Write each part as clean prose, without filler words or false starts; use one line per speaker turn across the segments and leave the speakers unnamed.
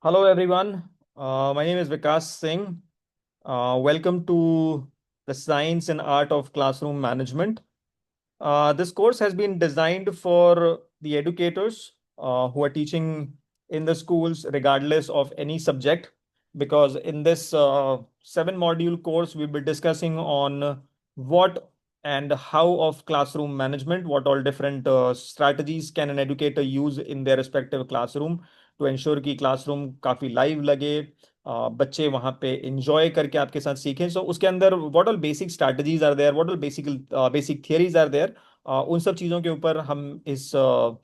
Hello, everyone. My name is Vikas Singh. Welcome to the Science and Art of Classroom Management. This course has been designed for the educators who are teaching in the schools, regardless of any subject, because in this seven module course, we'll be discussing on what and how of classroom management, what all different strategies can an educator use in their respective classroom to ensure कि classroom काफी live लगे, बच्चे वहां पे enjoy करके आपके साथ सीखें. सो उसके अंदर what all basic strategies are there, what all basic theories are there, उन सब चीज़ों के ऊपर हम इस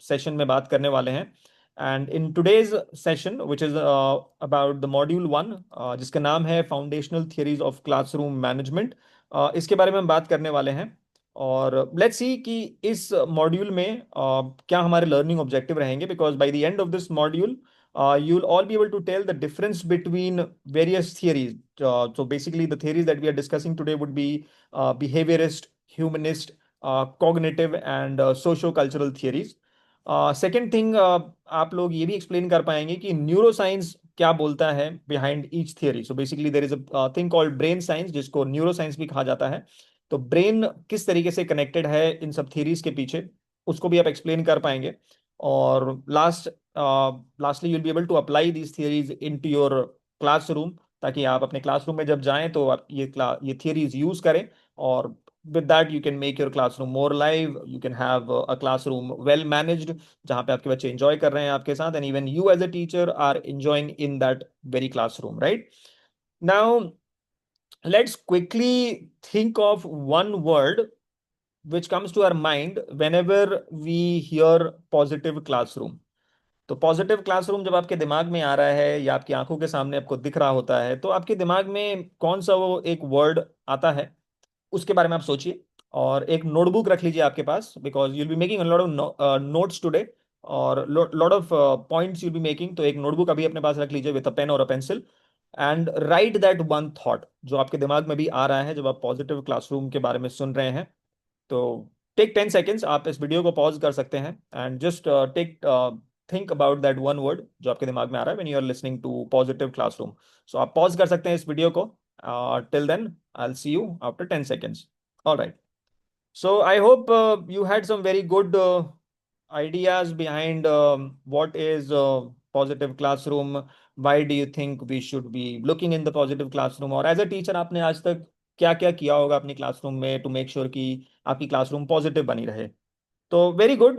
सेशन में बात करने वाले हैं. And in today's session which is about the module one, जिसका नाम है foundational theories of classroom management, इसके बारे में हम बात करने वाले हैं. और लेट्स सी कि इस मॉड्यूल में क्या हमारे लर्निंग ऑब्जेक्टिव रहेंगे, because by the end of this module you will all be able to tell the difference between various theories. So basically, the theories that we are discussing today would be behaviorist, humanist, cognitive and socio-cultural theories. Second thing, आप लोग ये भी explain कर पाएंगे कि neuro science क्या बोलता है behind each theory. So basically there is a thing called brain science, जिसको न्यूरो साइंस भी कहा जाता है. तो ब्रेन किस तरीके से कनेक्टेड है इन सब थियरीज के पीछे, उसको भी आप एक्सप्लेन कर पाएंगे. और lastly you'll be able to apply these theories into your classroom, ताकि आप अपने क्लासरूम में जब जाएं तो आप ये थियरीज यूज करें. और with that you can make your classroom more live. You can have a classroom well managed, जहाँ पे आपके बच्चे enjoy कर रहे हैं आपके साथ, and even you as a teacher are enjoying in that very classroom, right? Now let's quickly think of one word which comes to our mind whenever we hear positive classroom. तो positive classroom जब आपके दिमाग में आ रहा है या आपकी आंखों के सामने आपको दिख रहा होता है, तो आपके दिमाग में कौन सा वो एक वर्ड आता है, उसके बारे में आप सोचिए. और एक नोटबुक रख लीजिए आपके पास, because you'll be making lot of notes today, और lot of points you'll be making. तो एक नोटबुक अभी अपने पास रख लीजिए विद अ पेन और a pencil, and right that one thought जो आपके दिमाग में भी आ रहा है जब आप पॉजिटिव क्लासरूम के बारे में सुन रहे हैं. तो टेक 10 सेकेंड्स, आप इस वीडियो को पॉज कर सकते हैं and just take think about that one word जो आपके दिमाग में आ रहा है when you are listening to positive classroom. So आप पॉज कर सकते हैं इस वीडियो को. Till then I will see you after 10 seconds. All right. So I hope you had some very good ideas behind what is positive classroom. Why do you think we should be looking in the positive classroom? और as a teacher आपने आज तक क्या क्या किया होगा अपनी classroom में टू मेक श्योर कि आपकी क्लासरूम पॉजिटिव बनी रहे. तो very good.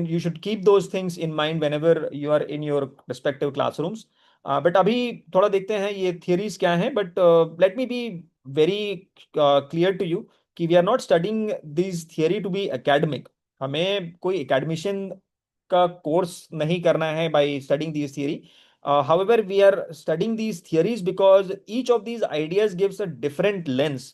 You should keep those things in mind whenever you are in your respective classrooms. But अभी थोड़ा देखते हैं ये थियरीज क्या हैं. But let me be very clear to you कि we are not studying this theory to be academic. हमें कोई एकेडमिशियन का कोर्स नहीं करना है by studying this theory. However, we are studying these theories because each of these ideas gives a different lens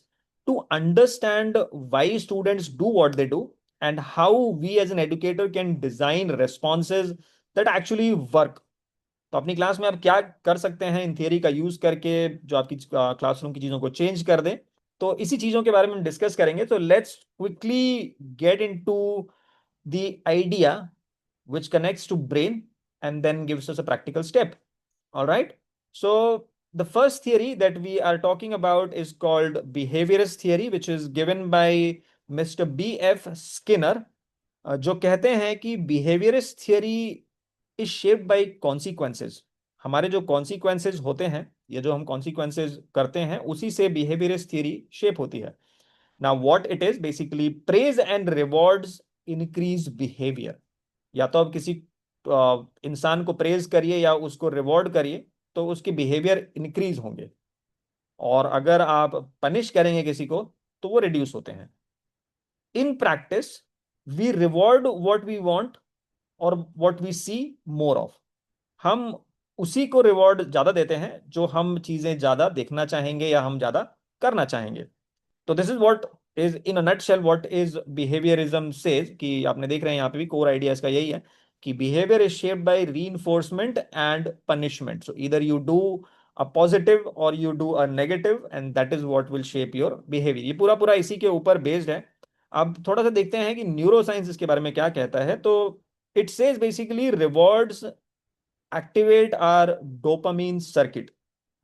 to understand why students do what they do, and how we as an educator can design responses that actually work. तो अपनी class में आप क्या कर सकते हैं in theory का use करके जो आपकी क्लासरूम की चीजों को चेंज कर दें. तो इसी चीजों के बारे में हम डिस्कस करेंगे. तो let's quickly get into the idea which connects to brain and then gives us a practical step. All right. So the first theory that we are talking about is called behaviorist theory, which is given by Mr. B.F. Skinner, जो कहते हैं कि behaviorist theory is shaped by consequences. हमारे जो consequences होते हैं, ये जो हम consequences करते हैं, उसी से behaviorist theory shape होती है. Now what it is, basically praise and rewards increase behavior. या तो आप किसी इंसान को प्रेज करिए या उसको रिवॉर्ड करिए तो उसके बिहेवियर इंक्रीज होंगे, और अगर आप पनिश करेंगे किसी को तो वो रिड्यूस होते हैं. In practice we reward what we want और what we see more of. हम उसी को रिवॉर्ड ज्यादा देते हैं जो हम चीजें ज्यादा देखना चाहेंगे या हम ज्यादा करना चाहेंगे. तो this is what is in a nutshell what is behaviourism says, कि आपने देख रहे हैं यहाँ पे भी कोर आइडिया इसका यही है कि behaviour is shaped by reinforcement and punishment. So either you do a positive और you do a negative, and that is what will shape your behaviour. ये पूरा पूरा इसी के ऊपर बेस्ड है. अब थोड़ा सा देखते हैं कि न्यूरो साइंस इसके बारे में क्या कहता है. तो it says basically rewards activate our dopamine circuit.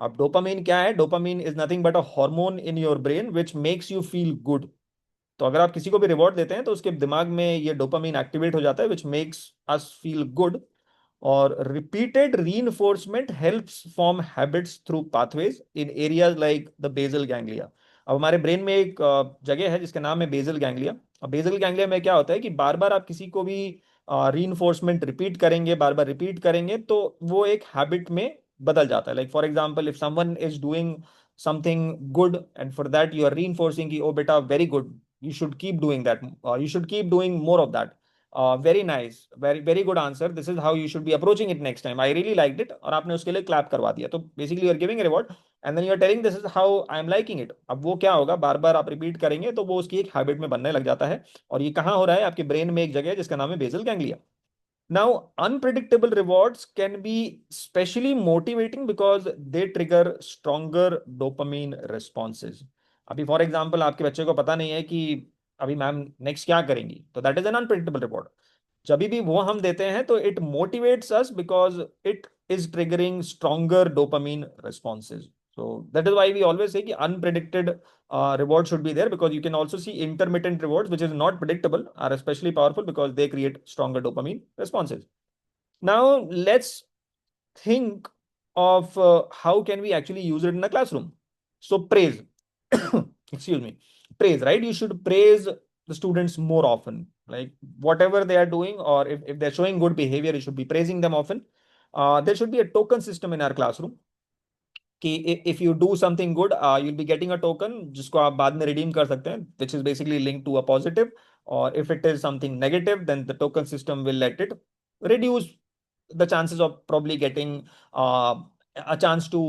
अब डोपामीन क्या है? Dopamine is nothing but a hormone in your brain which makes you feel good. तो अगर आप किसी को भी रिवॉर्ड देते हैं तो उसके दिमाग में ये डोपामीन एक्टिवेट हो जाता है which makes us feel good. और repeated reinforcement helps form habits through pathways in areas like the basal ganglia. अब हमारे ब्रेन में एक जगह है जिसका नाम है बेसल गैंग्लिया. अब बेसल गैंग्लिया में क्या होता है कि बार बार आप किसी को भी रीइंफोर्समेंट रिपीट करेंगे, बार बार रिपीट करेंगे, तो वो एक हैबिट में बदल जाता है. Like for example, if someone is doing something good and for that you are reinforcing कि ओ बेटा very good, you should keep doing that, you should keep doing more of that. Very nice, very very good answer, this is how you should be approaching it next time, I really liked it. और आपने उसके लिए clap करवा दिया, तो basically you are giving reward and then you are telling this is how I am liking it. अब वो क्या होगा, बार बार आप रिपीट करेंगे तो वो उसकी एक हैबिट में बनने लग जाता है. और ये कहाँ हो रहा है? आपके ब्रेन में एक जगह है जिसका नाम है basal ganglia. Now, unpredictable rewards can be especially motivating because they trigger stronger dopamine responses. अभी फॉर एग्जाम्पल आपके बच्चे को पता नहीं है कि अभी मैम नेक्स्ट क्या करेंगी, तो that is an unpredictable reward. जब भी वो हम देते हैं तो it motivates us because it is triggering stronger dopamine responses. So that is why we always say कि unpredicted reward should be there, because you can also see intermittent rewards which is not predictable are especially powerful because they create stronger dopamine responses. Now let's think of how can we actually use it in a classroom. So praise, excuse me, praise, right? You should praise the students more often, like whatever they are doing, or if they're showing good behavior, you should be praising them often. There should be a token system in our classroom कि if you do something good you'll be getting a token जिसको आप बाद में redeem कर सकते हैं, which is basically link to a positive. और if it is something negative then the token system will let it reduce the chances of probably getting a chance to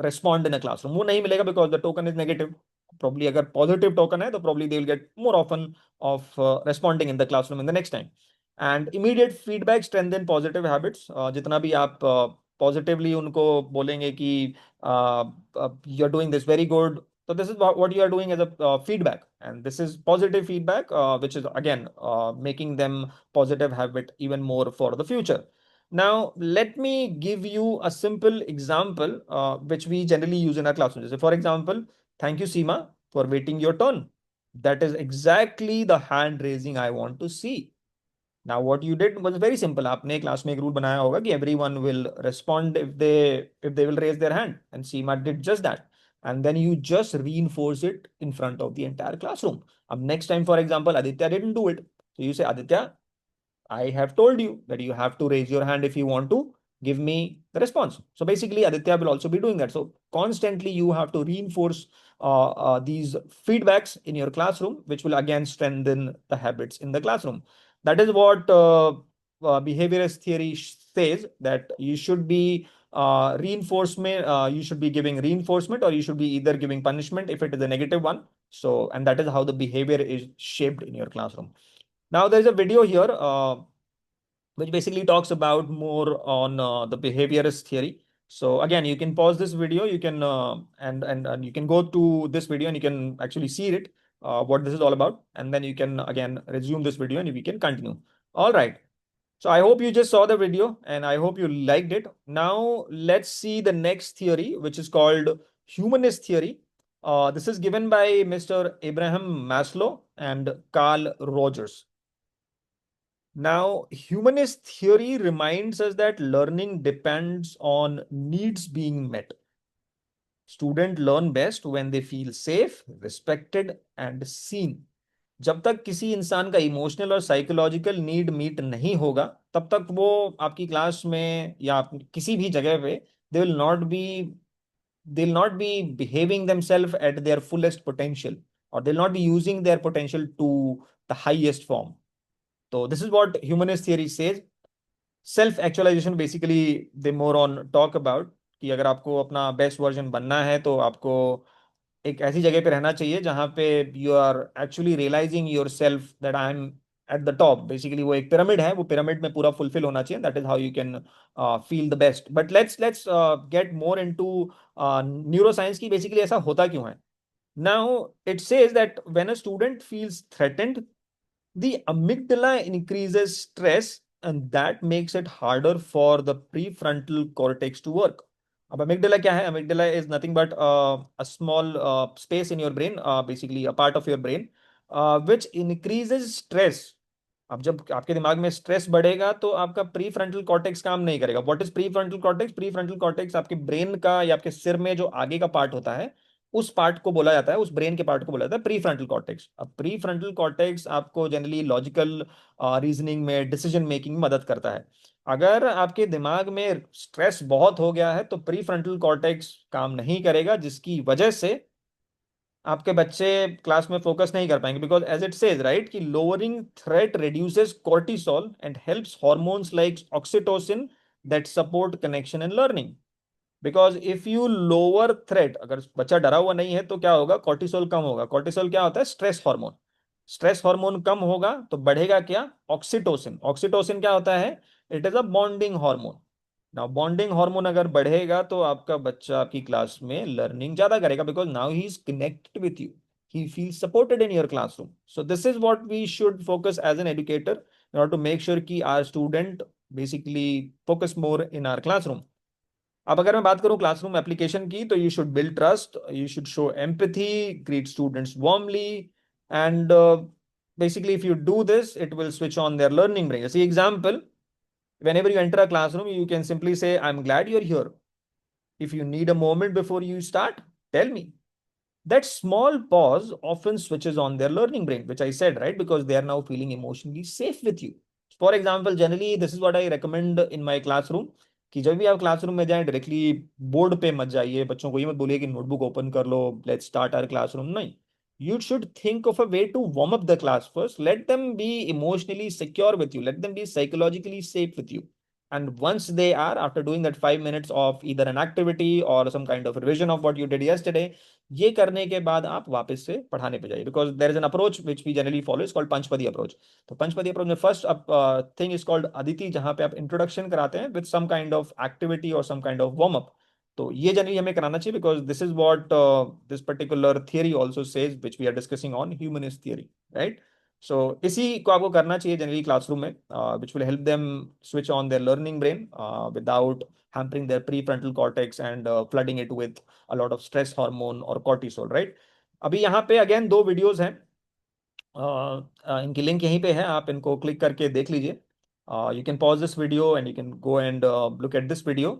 respond in a classroom. वो नहीं मिलेगा because the token is negative. Probably अगर positive token है तो probably they will get more often of responding in the classroom in the next time. And immediate feedback strengthen positive habits. जितना भी आप positively उनको बोलेंगे कि you're doing this very good, so this is what you are doing as a feedback, and this is positive feedback, which is again making them positive habit even more for the future. Now, let me give you a simple example which we generally use in our classroom. So, for example, thank you, Seema, for waiting your turn. That is exactly the hand raising I want to see. Now, what you did was very simple. आपने class में एक rule बनाया होगा कि everyone will respond if they will raise their hand, and Seema did just that. And then you just reinforce it in front of the entire classroom. Next time, for example, Aditya didn't do it. So you say, Aditya, I have told you that you have to raise your hand if you want to give me the response. So basically, Aditya will also be doing that. So constantly, you have to reinforce these feedbacks in your classroom, which will again strengthen the habits in the classroom. That is what behaviorist theory says, that you should be reinforcement. You should be giving reinforcement, or you should be either giving punishment if it is a negative one. So, and that is how the behavior is shaped in your classroom. Now, there's a video here which basically talks about more on the behaviorist theory. So again, you can pause this video, you can and you can go to this video and you can actually see it, what this is all about, and then you can again resume this video and we can continue. All right. So I hope you just saw the video and I hope you liked it. Now let's see the next theory, which is called humanist theory. This is given by Mr. Abraham Maslow and Carl Rogers. Now, humanist theory reminds us that learning depends on needs being met. Students learn best when they feel safe, respected and seen. जब तक किसी इंसान का emotional और psychological need meet नहीं होगा, तब तक वो आपकी क्लास में या किसी भी जगह पे they will not be they will not be behaving themselves at their fullest potential, or they'll not be using their potential to the highest form. So this is what humanist theory says. Self actualization basically they more on talk about कि अगर आपको अपना best version बनना है तो आपको एक ऐसी जगह पे रहना चाहिए जहां पे you are actually realizing your self that I am at the top. Basically वो एक पिरामिड है, वो पिरामिड में पूरा फुलफिल होना चाहिए. That is how you can feel the best. But let's get more into neuroscience की बेसिकली ऐसा होता क्यों है. Now it says that when a student feels threatened, the amygdala increases stress and that makes it harder for the prefrontal cortex to work. अब amygdala क्या है? Amygdala is nothing but a small space in your brain, basically a part of your brain, which increases stress. अब जब आपके दिमाग में stress बढ़ेगा तो आपका प्री फ्रंटल कॉर्टेक्स काम नहीं करेगा. What is pre frontal cortex? Pre frontal cortex आपके ब्रेन का या आपके सिर में जो आगे का पार्ट होता है, उस पार्ट को बोला जाता है, उस ब्रेन के पार्ट को बोला जाता है प्री फ्रंटल कॉर्टेक्स. अब प्री फ्रंटल कॉर्टेक्स आपको जनरली लॉजिकल रीजनिंग में, डिसीजन मेकिंग में मदद करता है. अगर आपके दिमाग में स्ट्रेस बहुत हो गया है तो प्री फ्रंटल कॉर्टेक्स काम नहीं करेगा, जिसकी वजह से आपके बच्चे क्लास में फोकस नहीं कर पाएंगे. Because as it says right कि lowering threat reduces cortisol and helps hormones like oxytocin that support connection and learning. Because if you lower threat, अगर बच्चा डरा हुआ नहीं है तो क्या होगा? कॉर्टिसोल कम होगा. कॉर्टिसोल क्या होता है? Stress hormone. स्ट्रेस हार्मोन कम होगा तो बढ़ेगा क्या? ऑक्सीटोसिन. ऑक्सीटोसिन क्या होता है? It is a bonding hormone. Now bonding hormone अगर बढ़ेगा तो आपका बच्चा आपकी क्लास में लर्निंग ज्यादा करेगा, because now he is connected with you, he feels supported in your classroom. So this is what we should focus as an educator in order to make sure कि our student basically focus more in our classroom. अब अगर मैं बात करूं classroom application की, तो you should build trust, you should show empathy, greet students warmly, and basically if you do this it will switch on their learning brain. See example, whenever you enter a classroom you can simply say, I'm glad you're here. If you need a moment before you start, tell me. That small pause often switches on their learning brain, which I said, right? Because they are now feeling emotionally safe with you. For example, generally, this is what I recommend in my classroom. कि जब भी आप classroom में जाएं, directly board पे मत जाइए. बच्चों को ये मत बोलिए कि नोटबुक ओपन कर लो, लेट्स स्टार्ट आवर क्लासरूम. नहीं, you should think of a way to warm up the class first. Let them be emotionally secure with you. Let them be psychologically safe with you. And once they are, after doing that 5 minutes of either an activity or some kind of revision of what you did yesterday, ये करने के बाद आप वापस से पढ़ाने पे जाइए. Because there is an approach which we generally follow, is called Panchpadi approach. तो पंचपदी अप्रोच में first thing is called Aditi, जहां पे आप इंट्रोडक्शन कराते हैं with some kind of activity और some kind of warm up. तो ये जनरली हमें कराना चाहिए, because this is what this particular theory also says which we are discussing on humanist theory, right? So इसी को आपको करना चाहिए जनरली क्लासरूम में, which will help them switch on their learning brain without hampering their prefrontal cortex and flooding it with a lot of stress hormone or cortisol, right? अभी यहाँ पे again दो वीडियोस हैं, इनकी लिंक यहीं पे है, आप इनको क्लिक करके देख लीजिए. You can pause this video and you can go and look at this video,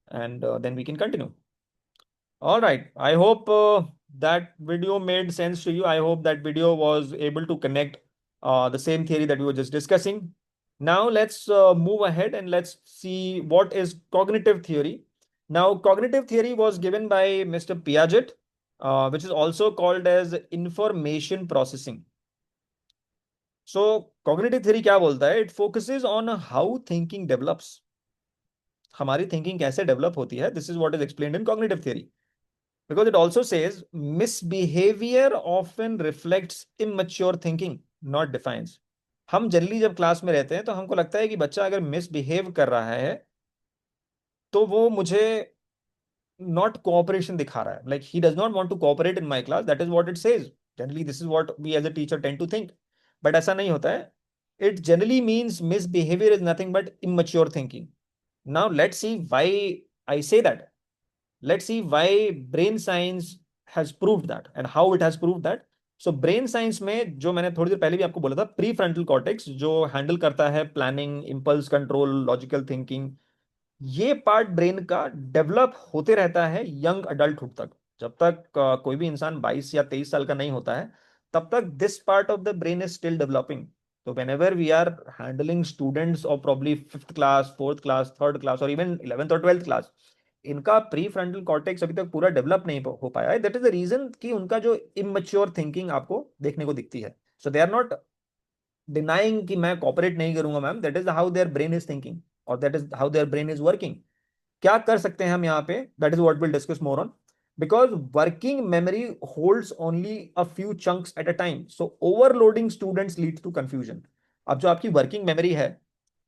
and then we can continue. All right. I hope that video made sense to you. I hope that video was able to connect the same theory that we were just discussing. Now let's move ahead and let's see what is cognitive theory. Now, cognitive theory was given by Mr. Piaget, which is also called as information processing. So, cognitive theory क्या बोलता है? It focuses on how thinking develops. हमारी thinking कैसे develop होती है? This is what is explained in cognitive theory. Because it also says misbehavior often reflects immature thinking, not defines. हम generally जब class में रहते हैं तो हमको लगता है कि बच्चा अगर मिसबिहेव कर रहा है तो वो मुझे नॉट कोऑपरेशन दिखा रहा है, like he does not want to cooperate in my class. That is what it says. Generally this is what we as a teacher tend to think, but ऐसा नहीं होता है. It generally means misbehaviour is nothing but immature thinking. Now let's see why I say that. Let's see why brain science has proved that and how it has proved that. So brain science में जो मैंने थोड़ी देर पहले भी आपको बोला था, prefrontal cortex जो हैंडल करता है planning, impulse control, logical thinking, ये पार्ट ब्रेन का डेवलप होते रहता है यंग अडल्टहुड तक. जब तक कोई भी इंसान 22 या 23 साल का नहीं होता है, तब तक this part of the brain is still developing. तो whenever we are handling students of probably fifth class, fourth class, third class or even 11th और 12th class, इनका प्री फ्रंटल कॉर्टेक्स अभी तक पूरा डेवलप नहीं हो पाया है. दैट इज द रीजन कि उनका जो इमेच्योर थिंकिंग आपको देखने को दिखती है. So they are not denying कि मैं कॉपरेट नहीं करूंगा ma'am. That is how their brain is thinking और that is how their brain is working. क्या कर सकते हैं हम यहाँ पे? That is what will discuss more on. Because working memory holds only a few chunks at a time, so overloading students leads to confusion. अब जो आपकी वर्किंग मेमोरी है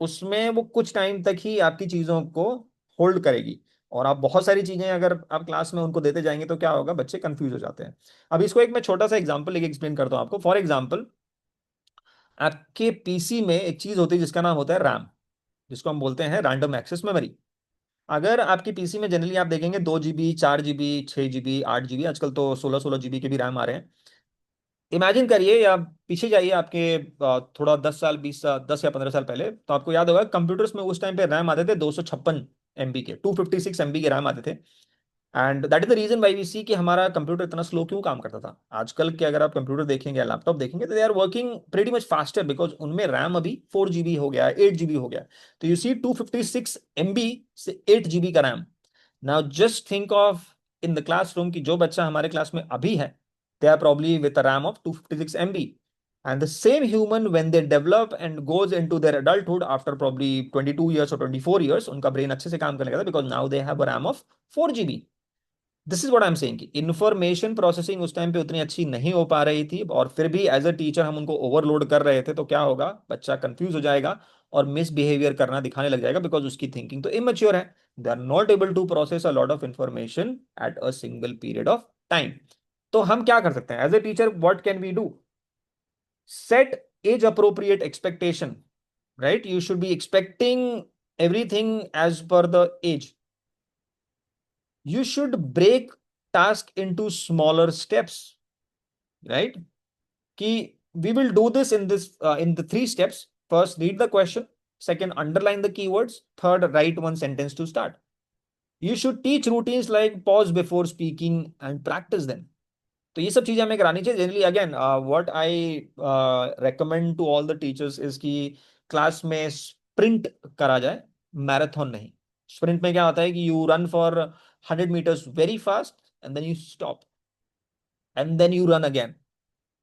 उसमें वो कुछ टाइम तक ही आपकी चीजों को होल्ड करेगी, और आप बहुत सारी चीजें अगर आप क्लास में उनको देते जाएंगे तो क्या होगा? बच्चे कंफ्यूज हो जाते हैं. अब इसको एक मैं छोटा सा एग्जांपल लेके एक्सप्लेन करता हूं आपको. फॉर एग्जांपल, आपके पीसी में एक चीज होती है जिसका नाम होता है रैम. जिसको हम बोलते हैं रैंडम एक्सेस मेमोरी। अगर आपकी पीसी में जनरली आप देखेंगे 2 GB, 4 GB, 6 GB, 8 GB, आजकल तो 16 16 GB के भी रैम आ रहे हैं। इमेजिन करिए या पीछे जाइए आपके थोड़ा 10 साल, 20 साल, 10 या 15 साल पहले, तो आपको याद होगा कंप्यूटर्स में उस टाइम पे रैम आते थे 256 MB के, 256 MB के रैम आते थे। And that is the reason why we see कि हमारा कंप्यूटर इतना स्लो क्यों काम करता था। आजकल के अगर आप कंप्यूटर देखेंगे या लैपटॉप देखेंगे तो they are working pretty much faster, because उनमें रैम अभी 4 GB हो गया है, 8 GB हो गया है। तो यू सी 256 MB से 8 GB का RAM. Now just think of in the classroom की जो बच्चा हमारे क्लास में अभी है, they are probably with a RAM of 256 MB. And the same human, when they develop and goes into their adulthood after probably 22 years or 24 years, उनका brain अच्छे से काम करने लगा, because now they have a RAM of 4 GB. This is what I am saying कि information processing उस time पे उतनी अच्छी नहीं हो पा रही थी, और फिर भी एज अ टीचर हम उनको ओवरलोड कर रहे थे। तो क्या होगा, बच्चा कंफ्यूज हो जाएगा और मिसबिहेवियर करना दिखाने लग जाएगा, बिकॉज उसकी थिंकिंग तो इमेच्योर है। They are not able to process a lot of information at a single period of time. तो हम क्या कर सकते हैं as a teacher, what can we do? Set as appropriate expectation, right? You should be expecting everything as per the age. You should break task into smaller steps, right? Ki we will do this in the 3 steps. First, read the question. Second, underline the keywords. Third, write one sentence to start. You should teach routines like pause before speaking and practice them. तो ये सब चीजें हमें करानी चाहिए generally. Again what I recommend to all the teachers is कि class में sprint करा जाए, मैराथन नहीं। स्प्रिंट में क्या होता है कि you run for 100 meters very fast and then you stop and then you run again.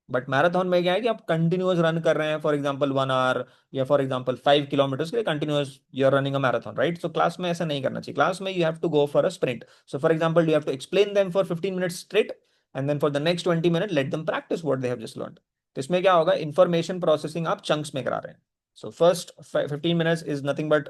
But marathon में क्या है कि आप कंटिन्यूअस रन कर रहे हैं, फॉर एग्जांपल 1 hour या फॉर एग्जांपल 5 kilometers के लिए continuous you are running a marathon, right? So class में ऐसा नहीं करना चाहिए। क्लास में you have to go for a sprint. So for example you have to explain them for 15 minutes straight, and then for the next 20 minutes let them practise what they have just learned. तो इसमें क्या होगा, information processing आप chunks में करा रहे हैं। So first 15 minutes is nothing but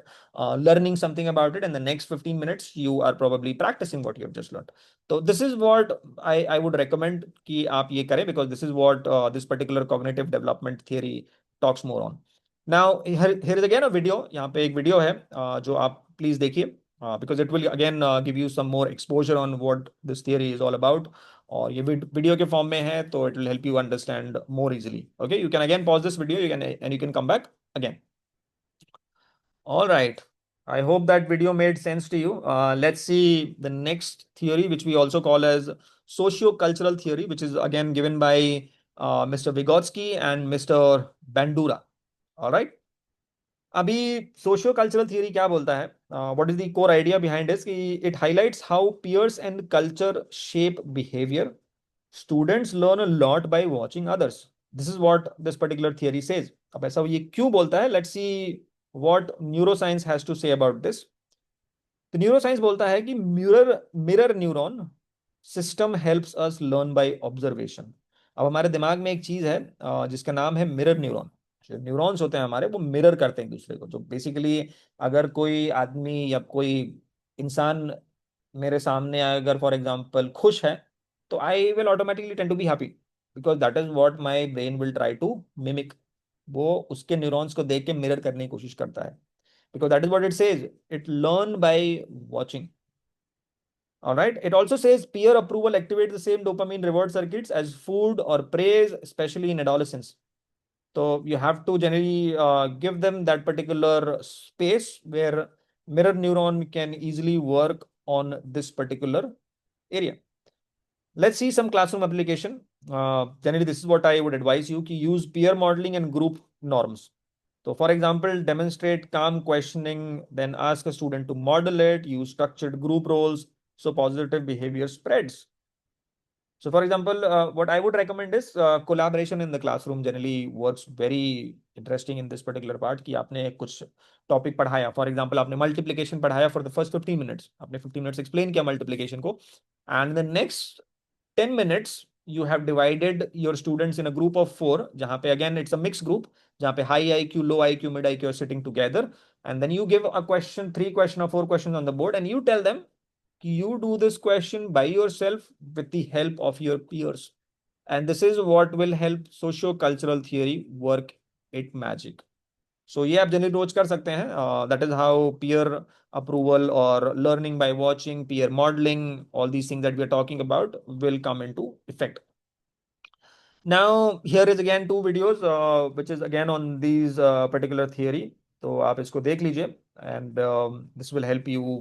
learning something about it, and the next 15 minutes you are probably practicing what you have just learned. So this is what I would recommend कि आप ये करें, because this is what this particular cognitive development theory talks more on. Now here is again a video. यहाँ पे एक video है जो आप प्लीज देखिए, because it will again give you some more exposure on what this theory is all about. और ये video के फॉर्म में है, तो it will help you understand more easily. Okay, you can again pause this video, you can and you can come back again. All right. I hope that video made sense to you. Let's see the next theory, which we also call as socio-cultural theory, which is again given by Mr. Vygotsky and Mr. Bandura. All right. अभी socio cultural theory क्या बोलता है, what is the core idea behind it, कि it highlights how peers and culture shape behaviour. Students learn a lot by watching others. This is what this particular theory says. अब ऐसा ये क्यों बोलता है, let's see what neuroscience has to say about this. तो neuroscience बोलता है कि mirror mirror neuron system helps us learn by observation. अब हमारे दिमाग में एक चीज है जिसका नाम है मिरर न्यूरॉन। जो न्यूरॉन्स होते हैं हमारे, वो मिरर करते हैं एक दूसरे को। जो बेसिकली अगर कोई आदमी या कोई इंसान मेरे सामने अगर फॉर एग्जांपल खुश है, तो I will automatically tend to be happy, because that is what my brain will try to mimic. वो उसके न्यूरॉन्स को देख के मिरर करने की कोशिश करता है, because that is what it says. It learn by watching. All right. It also says peer approval activates the same dopamine reward circuits as food or praise, especially in adolescence. So you have to generally give them that particular space where mirror neuron can easily work on this particular area. Let's see some classroom application. Generally, this is what I would advise you, to use peer modeling and group norms. So for example, demonstrate calm questioning, then ask a student to model it, use structured group roles, so positive behavior spreads. So for example, what I would recommend is collaboration in the classroom generally works very interesting in this particular part, कि आपने कुछ topic पढ़ाया, for example आपने multiplication पढ़ाया for the first 15 minutes, आपने 15 minutes explain किया multiplication को, and the next 10 minutes you have divided your students in a group of 4, जहां पे again it's a mixed group, जहां पे high IQ, low IQ, mid IQ are sitting together, and then you give a question, 3 question or 4 questions on the board, and you tell them you do this question by yourself with the help of your peers. And this is what will help socio-cultural theory work its magic. सो ये आप generally रोज कर सकते हैं. That is how peer approval or learning by watching, peer modeling, all these things that we are talking about will come into effect. Now, here is again two videos, which is again on these particular theory. तो आप इसको देख लीजिए, and this will help you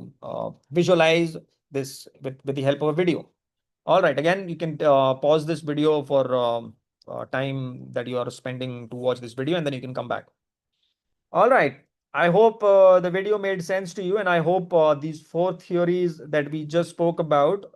visualize this with the help of a video. All right, again, you can pause this video for time that you are spending to watch this video, and then you can come back. All right. I hope the video made sense to you, and I hope these four theories that we just spoke about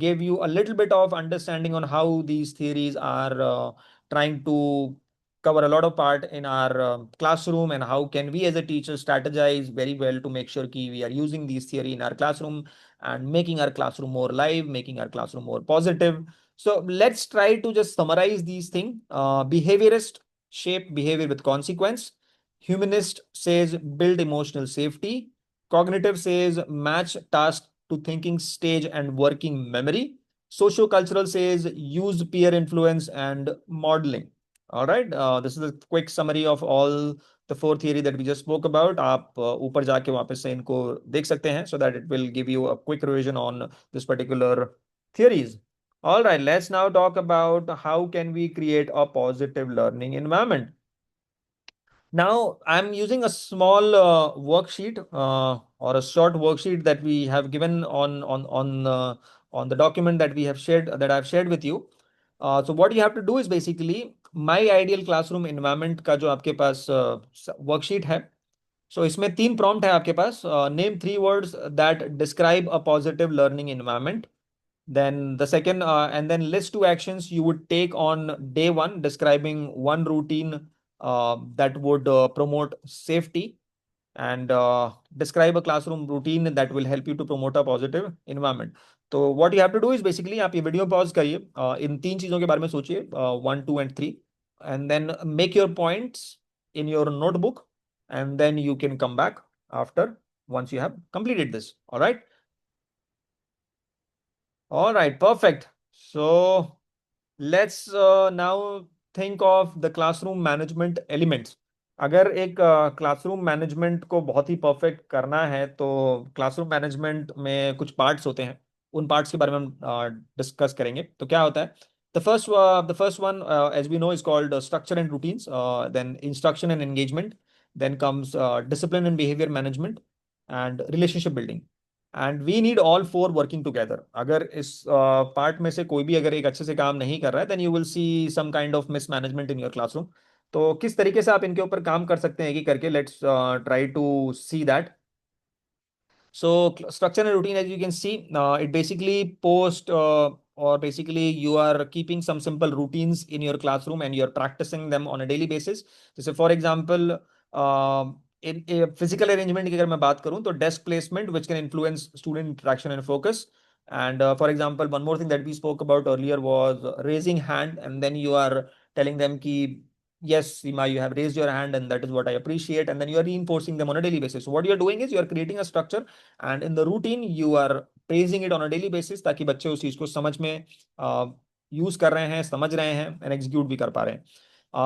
gave you a little bit of understanding on how these theories are trying to cover a lot of part in our classroom, and how can we as a teacher strategize very well to make sure we are using these theory in our classroom and making our classroom more live, making our classroom more positive. So let's try to just summarize these things. Behaviorist shape behavior with consequence. Humanist says build emotional safety. Cognitive says match task to thinking stage and working memory. Sociocultural says use peer influence and modeling. All right. This is a quick summary of all the four theory that we just spoke about. आप ऊपर जाके वापस से इनको देख सकते हैं, so that it will give you a quick revision on this particular theories. All right. Let's now talk about how can we create a positive learning environment. Now, I'm using a small worksheet or a short worksheet that we have given on the document that we have shared, that I've shared with you. So what you have to do is basically my ideal classroom environment का जो आपके पास worksheet है. So इसमें तीन prompt है आपके पास. Name three words that describe a positive learning environment. Then the second, and then list two actions you would take on day one, describing one routine that would promote safety, and describe a classroom routine that will help you to promote a positive environment. तो what you have to do is basically आप ये video pause करिए, इन तीन चीजों के बारे में सोचिए, 1, 2 and 3, and then make your points in your notebook, and then you can come back after once you have completed this. All right. All right, perfect. So let's now think of the classroom management elements. अगर एक classroom management को बहुत ही perfect करना है, तो classroom management में कुछ parts होते हैं. उन पार्ट्स के बारे में हम डिस्कस करेंगे. तो क्या होता है? The first one, as we know, is called structure and routines. Then instruction and engagement. Then comes discipline and behavior management, and relationship building. And we need all four working together. अगर इस part में से कोई भी अगर एक अच्छे से काम नहीं कर रहा है, then you will see some kind of mismanagement in your classroom. तो किस तरीके से आप इनके ऊपर काम कर सकते हैं कि करके, let's try to see that. So structure and routine, as you can see, it basically or basically you are keeping some simple routines in your classroom and you're practicing them on a daily basis. So for example, in a physical arrangement की अगर मैं बात करूं, तो desk placement which can influence student interaction and focus. And for example, one more thing that we spoke about earlier was raising hand, and then you are telling them ki yes, Seema, you have raised your hand, and that is what I appreciate. And then you are reinforcing them on a daily basis. So what you are doing is you are creating a structure, and in the routine you are praising it on a daily basis, ताकि बच्चे उस चीज को समझ में use कर रहे हैं, समझ रहे हैं, and execute भी कर पा रहे हैं.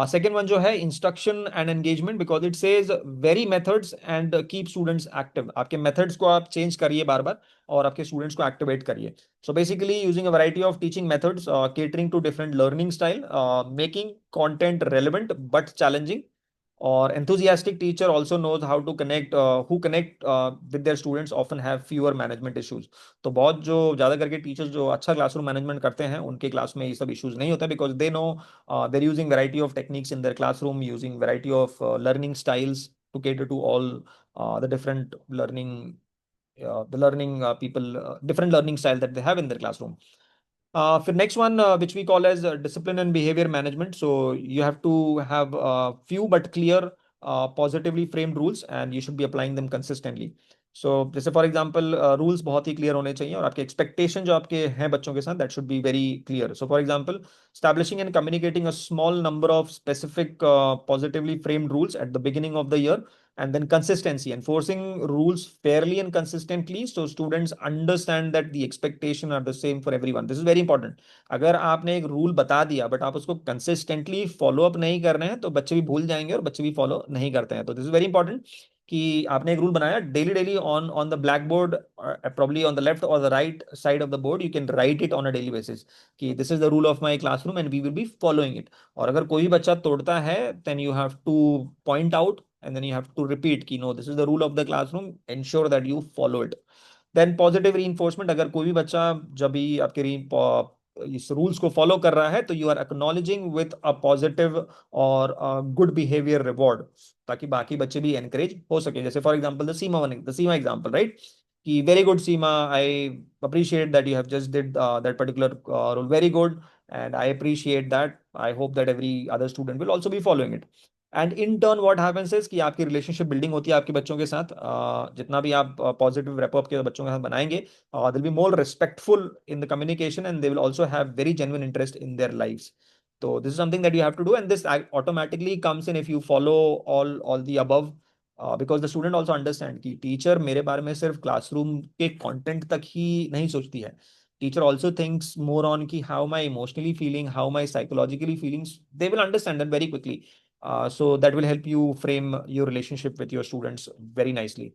Second one जो है instruction and engagement, because it says vary methods and keep students active. आपके methods को आप change करिए बार बार, और आपके students को activate करिए. So basically using a variety of teaching methods, catering to different learning style, making content relevant but challenging. Or enthusiastic teacher also knows how to connect, who connect with their students often have fewer management issues. तो बहुत जो ज़्यादा करके teachers जो अच्छा classroom management करते हैं, उनके क्लास में ये सब इश्यूज नहीं होते, because they know they're using variety of techniques in their classroom, using variety of learning styles to cater to all the different learning people, different learning style that they have in their classroom. For next one, which we call as discipline and behavior management. So you have to have few but clear, positively framed rules, and you should be applying them consistently. So जैसे for example, rules बहुत ही clear होने चाहिए, और आपके expectation जो आपके हैं बच्चों के साथ, that should be very clear. So for example, establishing and communicating a small number of specific positively framed rules at the beginning of the year, And then consistency, enforcing rules fairly and consistently so students understand that the expectation are the same for everyone. This is very important. अगर आपने एक rule बता दिया but आप उसको consistently follow up नहीं कर रहे हैं तो बच्चे भी भूल जाएंगे और बच्चे भी फॉलो नहीं करते हैं. तो दिस इज वेरी इंपॉर्टेंट कि आपने एक रूल बनाया daily daily on on the black board, probably on the left और the right side of the board, you can write it on a daily basis कि this is the rule of my classroom and we will be following it. और अगर कोई भी बच्चा तोड़ता है then you have to point out and then you have to repeat कि no, this is the rule of the classroom, ensure that you follow it. Then positive reinforcement, अगर कोई भी बच्चा जब भी आपके इस रूल्स को फॉलो कर रहा है तो you are acknowledging with a positive और गुड बिहेवियर रिवॉर्ड, ताकि बाकी बच्चे भी एनकरेज हो सके. जैसे for example the Seema example, right, कि very good Seema, I appreciate that you have just did that particular rule very good and I appreciate that. I hope that every other student will also be following it. And in turn what happens is कि आपकी relationship building होती है आपके बच्चों के साथ. जितना भी आप पॉजिटिव रेपो आपके बच्चों के साथ बनाएंगे, they will be more respectful in the communication and they will also have very genuine interest in their lives. तो this is something that you have to do and this automatically comes in if you follow all the above, because the student also understand कि teacher मेरे बारे में सिर्फ classroom के content तक ही नहीं सोचती है. Teacher also thinks more on ki how am I emotionally feeling, how am I psychologically feeling. They will understand that very quickly. So that will help you frame your relationship with your students very nicely.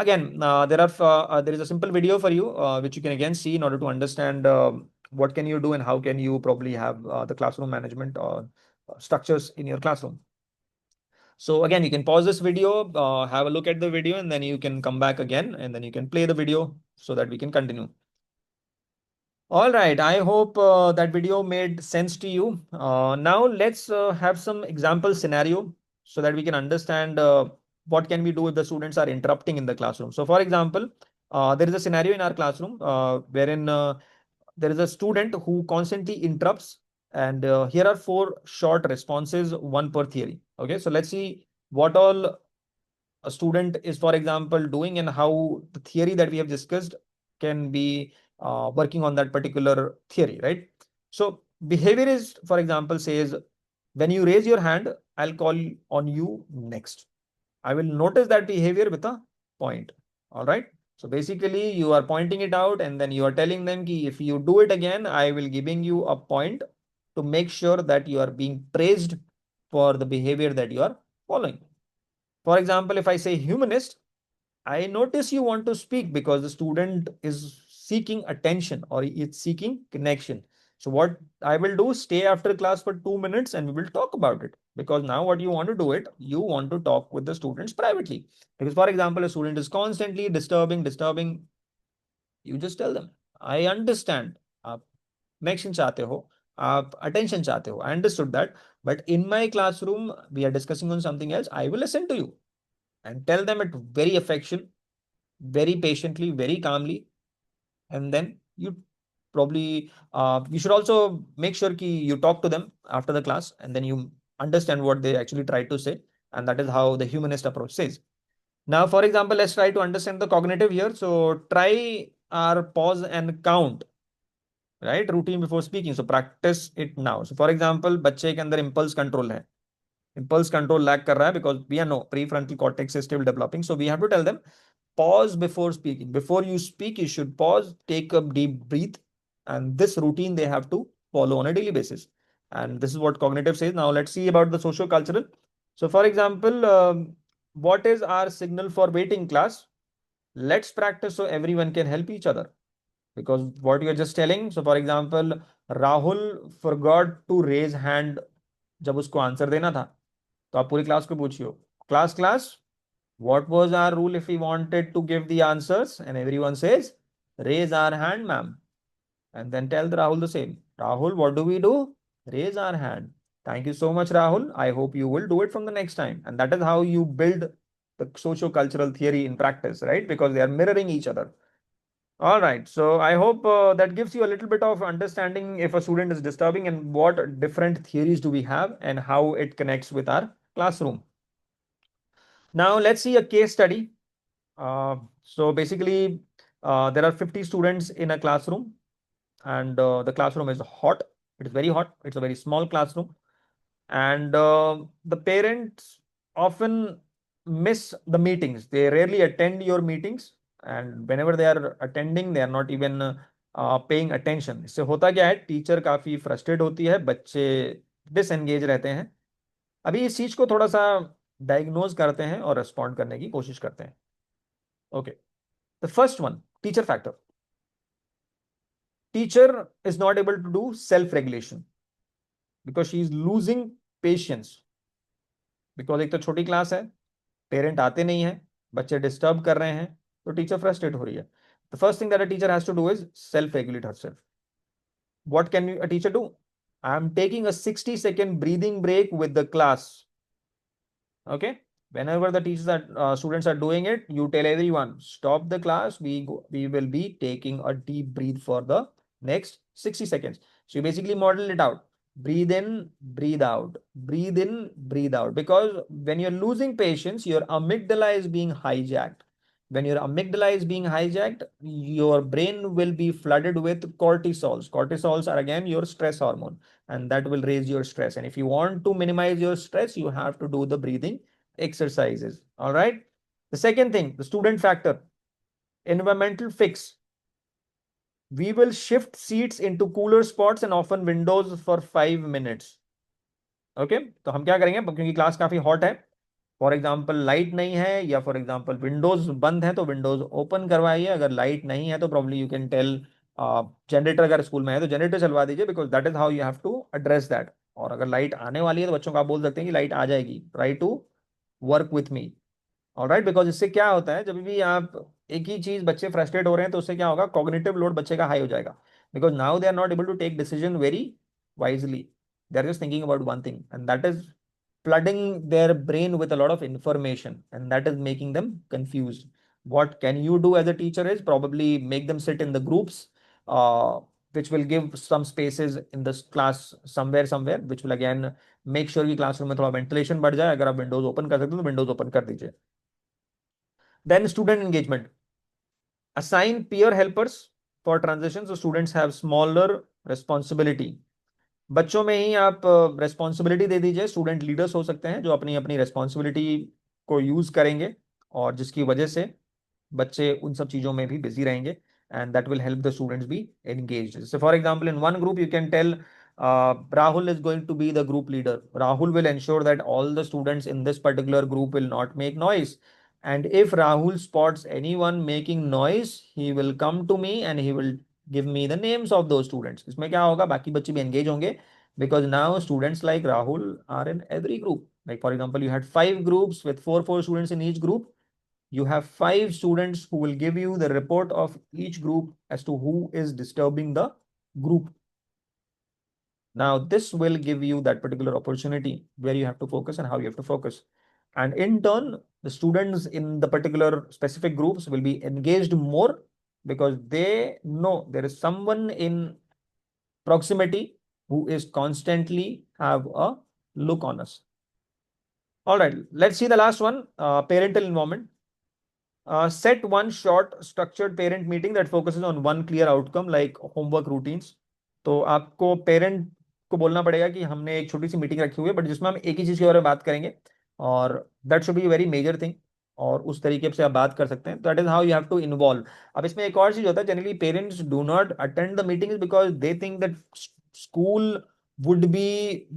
Again, there is a simple video for you which you can again see in order to understand what can you do and how can you probably have the classroom management structures in your classroom. So again, you can pause this video, have a look at the video, and then you can come back again, and then you can play the video so that we can continue. All right, I hope that video made sense to you. Now let's have some example scenario so that we can understand what can we do if the students are interrupting in the classroom. So for example, there is a scenario in our classroom wherein there is a student who constantly interrupts, and here are 4 short responses, one per theory. Okay, so let's see what all a student is, for example, doing and how the theory that we have discussed can be working on that particular theory, right? So behaviorist, for example, says, when you raise your hand, I'll call on you next. I will notice that behavior with a point. All right. So basically you are pointing it out and then you are telling them ki if you do it again, I will giving you a point to make sure that you are being praised for the behavior that you are following. For example, if I say humanist, I notice you want to speak because the student is seeking attention or it's seeking connection. So what I will do, stay after class for 2 minutes and we will talk about it. Because now what you want to do it, you want to talk with the students privately. Because for example, a student is constantly disturbing, you just tell them, I understand. आप connection चाहते हो, आप attention चाहते हो. I understood that. But in my classroom, we are discussing on something else. I will listen to you and tell them it very affection, very patiently, very calmly, and then you probably you should also make sure ki you talk to them after the class and then you understand what they actually try to say, and that is how the humanist approach says. Now for example, let's try to understand the cognitive here. So try our pause and count, right, routine before speaking. So practice it now. So for example, बच्चे के अंदर impulse control है, impulse control lag कर रहा है because we know prefrontal cortex is still developing. So we have to tell them, pause before speaking. Before you speak, you should pause, take a deep breath, and this routine they have to follow on a daily basis. And this is what cognitive says. Now let's see about the socio-cultural. So for example, what is our signal for waiting class? Let's practice so everyone can help each other. Because what you're just telling, so for example, Rahul forgot to raise hand जब उसको answer देना था, तो आप पूरी class को पूछियो, class, what was our rule if we wanted to give the answers? And everyone says, raise our hand, ma'am. And then tell Rahul the same. Rahul, what do we do? Raise our hand. Thank you so much, Rahul. I hope you will do it from the next time. And that is how you build the socio-cultural theory in practice, right? Because they are mirroring each other. All right. So I hope that gives you a little bit of understanding if a student is disturbing and what different theories do we have and how it connects with our classroom. Now let's see a case study. So basically, there are 50 students in a classroom, and the classroom is hot. It is very hot. It's a very small classroom, and the parents often miss the meetings. They rarely attend your meetings, and whenever they are attending, they are not even paying attention. इससे होता क्या है, teacher काफी frustrate होती है, बच्चे disengage रहते हैं. अभी इस चीज को थोड़ा सा डायग्नोज करते हैं और रिस्पॉन्ड करने की कोशिश करते हैं. Okay, the first one, teacher factor. Teacher is not able to do self regulation because she is losing patience. Because एक तो छोटी क्लास है, पेरेंट आते नहीं है, बच्चे डिस्टर्ब कर रहे हैं, तो टीचर फ्रस्ट्रेट हो रही है. The first thing that a teacher has to do is self regulate herself. What can a teacher do? I'm taking a 60-second breathing break with the class. Okay, whenever the teachers are students are doing it, you tell everyone, stop the class, we will be taking a deep breath for the next 60 seconds. So you basically model it out. Breathe in, breathe out, breathe in, breathe out, because when you're losing patience, your amygdala is being hijacked. When your amygdala is being hijacked, your brain will be flooded with cortisols. Cortisols are again your stress hormone, and that will raise your stress. And if you want to minimize your stress, you have to do the breathing exercises. All right. The second thing, the student factor, environmental fix. We will shift seats into cooler spots and often windows for 5 minutes. Okay, तो हम क्या करेंगे, क्योंकि class काफी hot है, for example light नहीं है, या फॉर एग्जाम्पल विंडोज बंद है, तो विंडोज ओपन करवाइए. अगर लाइट नहीं है तो probably you can tell generator, अगर स्कूल में है तो जनरेटर चलवा दीजिए, because that is how you have to address that. और अगर लाइट आने वाली है तो बच्चों को आप बोल सकते हैं कि लाइट आ जाएगी, try to work with me. Alright, because इससे क्या होता है, जब भी आप एक ही चीज, बच्चे फ्रस्ट्रेट हो रहे हैं, तो उससे क्या होगा, कॉग्निटिव लोड बच्चे का हाई हो जाएगा, because now they are not able to take decision very wisely. They are just thinking about one thing, and that is flooding their brain with a lot of information, and that is making them confused. What can you do as a teacher is probably make them sit in the groups, which will give some spaces in this class somewhere, which will again make sure कि classroom में थोड़ा ventilation बढ़ जाए. अगर आप windows open कर सकते हो तो windows open कर दीजिए. Then student engagement. Assign peer helpers for transition, so students have smaller responsibility. बच्चों में ही आप रेस्पॉन्सिबिलिटी दे दीजिए. स्टूडेंट लीडर्स हो सकते हैं जो अपनी अपनी रेस्पॉन्सिबिलिटी को यूज करेंगे, और जिसकी वजह से बच्चे उन सब चीजों में भी बिजी रहेंगे, and that will help the students be engaged. So for example, in one group you can tell Rahul is going to be the group leader. Rahul will ensure that all the students in this particular group will not make noise, and if Rahul spots anyone making noise, he will come to me and he will give me the names of those students. इसमें क्या होगा, बाकी बच्चे भी engage होंगे, because now students like Rahul are in every group. Like for example, you had 5 groups with four students in each group. You have 5 students who will give you the report of each group as to who is disturbing the group. Now, this will give you that particular opportunity where you have to focus and how you have to focus. And in turn, the students in the particular specific groups will be engaged more, because they know there is someone in proximity who is constantly have a look on us. All right, let's see the last one, parental involvement. Set one short structured parent meeting that focuses on one clear outcome like homework routines. तो आपको parent को बोलना पड़ेगा कि हमने एक छोटी सी meeting रखी हुई है, बट जिसमें हम एक ही चीज के बारे में बात करेंगे, और that should be very major thing, और उस तरीके से आप बात कर सकते हैं. That is how you have to involve. अब इसमें एक और चीज होता है, generally parents do not attend the meetings because they think that school would be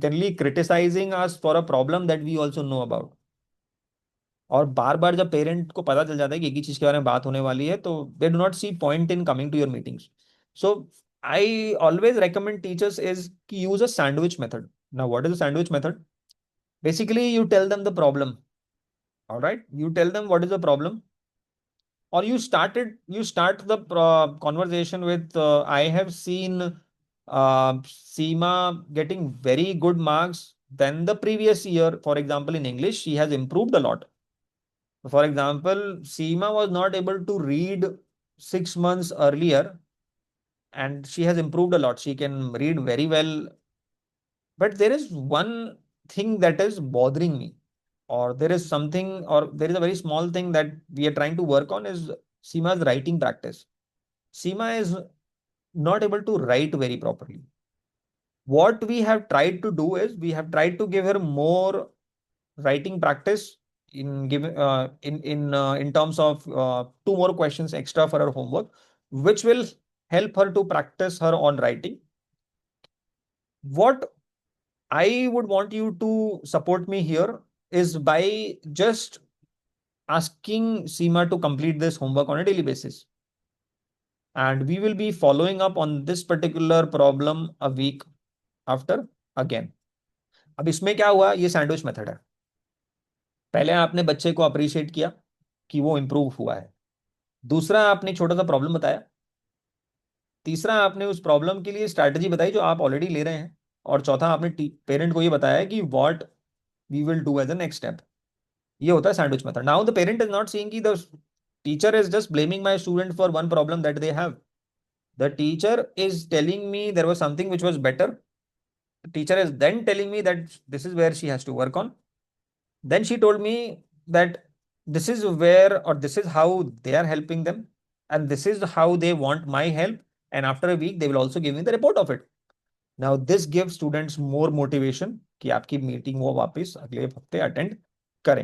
generally criticizing us for a problem that we also know about. और बार बार जब parent को पता चल जाता है कि एक ही चीज के बारे में बात होने वाली है, तो they do not see point in coming to your meetings. So I always recommend teachers is कि use a sandwich method. Now what is a sandwich method? Basically you tell them the problem. Alright, you tell them what is the problem, or you start the conversation with I have seen Seema getting very good marks than the previous year. For example, in English she has improved a lot. For example, Seema was not able to read 6 months earlier, and she has improved a lot. She can read very well. But there is one thing that is bothering me, or there is something, or there is a very small thing that we are trying to work on, is Seema's writing practice. Seema is not able to write very properly. What we have tried to do is we have tried to give her more writing practice in giving in terms of two more questions extra for her homework, which will help her to practice her on writing. What I would want you to support me here is by just asking Seema to complete this homework on a daily basis. And we will be following up on this particular problem a week after again. अब इसमें क्या हुआ, ये sandwich method है। पहले आपने बच्चे को अप्रिशिएट किया कि वो इंप्रूव हुआ है। दूसरा, आपने छोटा सा प्रॉब्लम बताया। तीसरा, आपने उस प्रॉब्लम के लिए स्ट्रैटेजी बताई जो आप ऑलरेडी ले रहे हैं। और चौथा, आपने पेरेंट को ये बताया कि what we will do as a next step. ये होता है sandwich method. Now the parent is not seeing कि the teacher is just blaming my student for one problem that they have. The teacher is telling me there was something which was better. The teacher is then telling me that this is where she has to work on. Then she told me that this is where, or this is how they are helping them, and this is how they want my help. And after a week, they will also give me the report of it. Now, this gives students more motivation कि आपकी meeting वो वापस अगले हफ्ते attend करें.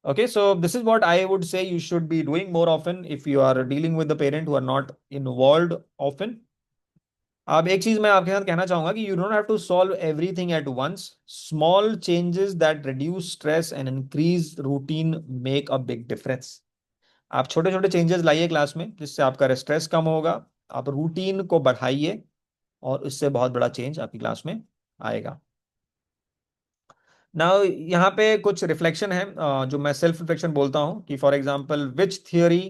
Okay, so this is what I would say you should be doing more often if you are dealing with the parent who are not involved often. अब एक चीज मैं आपके साथ कहना चाहूंगा कि you don't have to solve everything at once. Small changes that reduce stress and increase routine make a big difference. आप छोटे छोटे चेंजेस लाइए क्लास में जिससे आपका स्ट्रेस कम होगा. आप रूटीन को बढ़ाइए और इससे बहुत बड़ा चेंज आपकी क्लास में आएगा. नाउ यहाँ पे कुछ रिफ्लेक्शन है जो मैं सेल्फ रिफ्लेक्शन बोलता हूँ कि for example which theory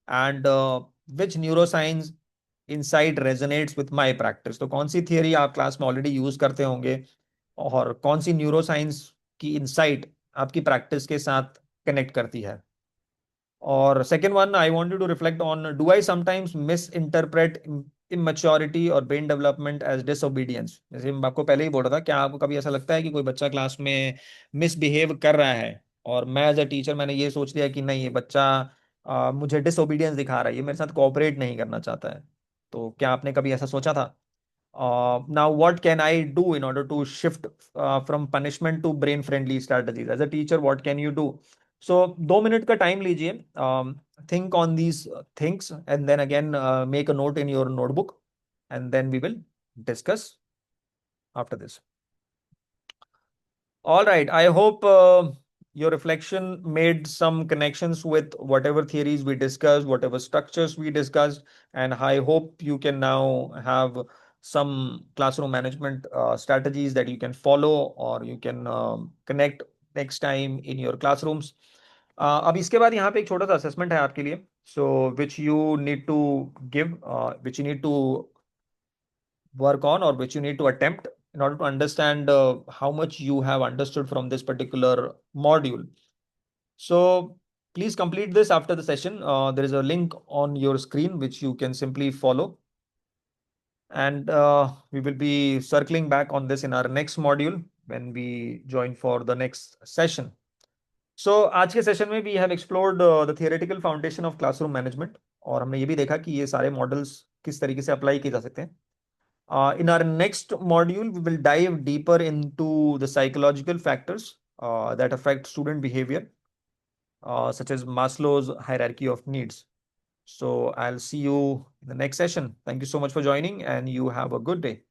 and which neuroscience insight resonates with my practice. तो कौन सी थियोरी आप क्लास में ऑलरेडी यूज करते होंगे और कौन सी न्यूरोसाइंस की इनसाइट आपकी प्रैक्टिस के साथ कनेक्ट करती है. और second one, I want you to reflect on, do I sometimes misinterpret immaturity और ब्रेन डेवलपमेंट एज डिसओबीडियंस. जैसे मैं आपको पहले ही बोल रहा था, क्या आपको कभी ऐसा लगता है कि कोई बच्चा क्लास में मिसबिहेव कर रहा है और मैं एज अ टीचर मैंने ये सोच लिया कि नहीं, ये बच्चा मुझे डिसओबीडियंस दिखा रहा है, ये मेरे साथ कोऑपरेट नहीं करना चाहता है. तो क्या आपने कभी ऐसा सोचा था? Now, what can I do in order to shift from punishment to brain friendly strategies? As a teacher, what can you do? So 2 minute का टाइम लीजिए, think on these things, and then again make a note in your notebook, and then we will discuss after this. All right. I hope your reflection made some connections with whatever theories we discussed, whatever structures we discussed, and I hope you can now have some classroom management strategies that you can follow or you can connect next time in your classrooms. अब इसके बाद यहाँ पे एक छोटा सा assessment है आपके लिए, so which you need to give, which you need to work on, or which you need to attempt in order to understand how much you have understood from this particular module. So please complete this after the session. There is a link on your screen which you can simply follow. And we will be circling back on this in our next module when we join for the next session. So आज के session में we have explored the theoretical foundation of classroom management, और हमने ये भी देखा कि ये सारे मॉडल्स किस तरीके से अप्लाई किए जा सकते हैं. In our next module, we will dive deeper into the psychological factors that affect student behavior, such as Maslow's hierarchy of needs. So I'll see you in the next session. Thank you so much for joining, and you have a good day.